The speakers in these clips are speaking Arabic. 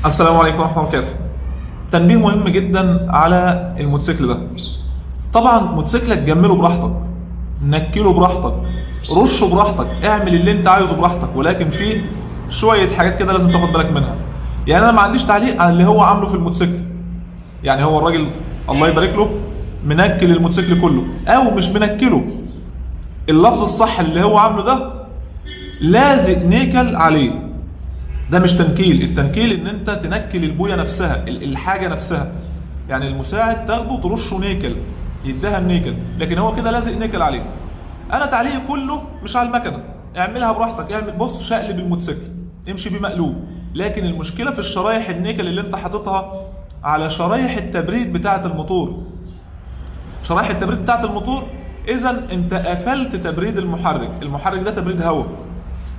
السلام عليكم ورحمة الله وبركاته. تنبيه مهم جدا على الموتوسيكل ده. طبعا موتوسيكلك جمله براحتك، نكله براحتك، رشه براحتك، اعمل اللي انت عايزه براحتك، ولكن فيه شوية حاجات كده لازم تاخد بالك منها. يعني انا ما عنديش تعليق على اللي هو عامله في الموتوسيكل. يعني هو الراجل الله يبارك له منكل الموتوسيكل كله او مش منكله، اللفظ الصح اللي هو عامله ده لازق نيكل عليه. ده مش تنكيل، التنكيل ان انت تنكل البويه نفسها، الحاجه نفسها. يعني المساعد تاخده ترشه نيكل، يديها النيكل، لكن هو كده لازق نيكل عليه. انا تعليقي كله مش على المكنه، اعملها براحتك، اعمل بص شقلب الموتوسيكل، امشي بيه مقلوب، لكن المشكله في الشرايح النيكل اللي انت حاططها على شرايح التبريد بتاعه الموتور. شرايح التبريد بتاعه الموتور، اذا انت قفلت تبريد المحرك ده تبريد هواء.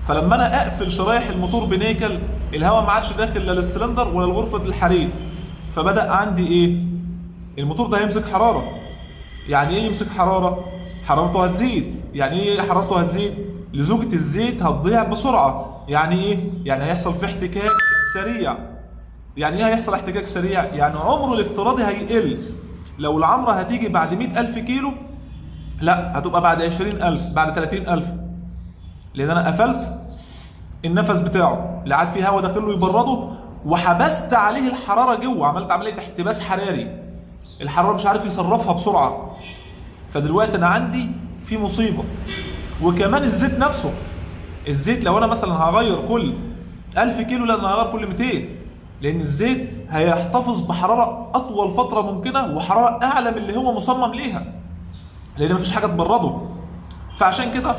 فلما انا اقفل شرايح الموتور بنيكل، الهواء ما عادش داخل لا للسلندر ولا لغرفه الحريق، فبدا عندي ايه؟ الموتور ده هيمسك حراره. يعني ايه يمسك حراره؟ حرارته هتزيد. يعني ايه حرارته هتزيد؟ لزوجة الزيت هتضيع بسرعه. يعني ايه؟ يعني هيحصل فيه احتكاك سريع. يعني ايه هيحصل احتكاك سريع؟ يعني عمره الافتراضي هيقل. لو العمره هتيجي بعد 100,000 كيلو، لا هتبقى بعد 20,000، بعد 30,000، لان انا قفلت النفس بتاعه، لا عاد فيه هواء داخله يبرده، وحبست عليه الحراره جوه، عملت عمليه احتباس حراري، الحراره مش عارف يصرفها بسرعه. فدلوقتي انا عندي في مصيبه. وكمان الزيت نفسه، الزيت لو انا مثلا هغير كل 1000 كيلو، لا انا هغير كل 200، لان الزيت هيحتفظ بحراره اطول فتره ممكنه وحراره اعلى من اللي هو مصمم ليها، لان مفيش حاجه تبرده. فعشان كده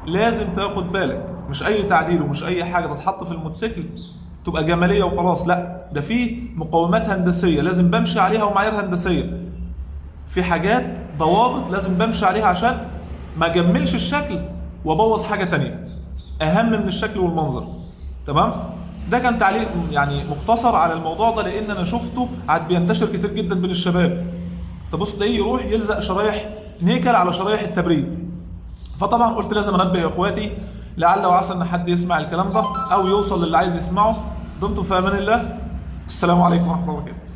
لازم تاخد بالك، مش اي تعديل ومش اي حاجه تتحط في الموتوسيكل تبقى جماليه وخلاص، لا ده في مقومات هندسيه لازم بمشي عليها ومعايير هندسيه، في حاجات ضوابط لازم بمشي عليها عشان ما اجملش الشكل وابوظ حاجه تانية اهم من الشكل والمنظر. تمام؟ ده كان تعليق يعني مختصر على الموضوع ده، لان انا شفته عاد بينتشر كتير جدا بين الشباب. تبص تلاقيه يروح يلزق شرايح نيكل على شرايح التبريد. فطبعا قلت لازم انبه يا اخواتي، لعل وعسى ان حد يسمع الكلام ده او يوصل للي عايز يسمعه. دمتم في امان الله. السلام عليكم ورحمه الله وبركاته.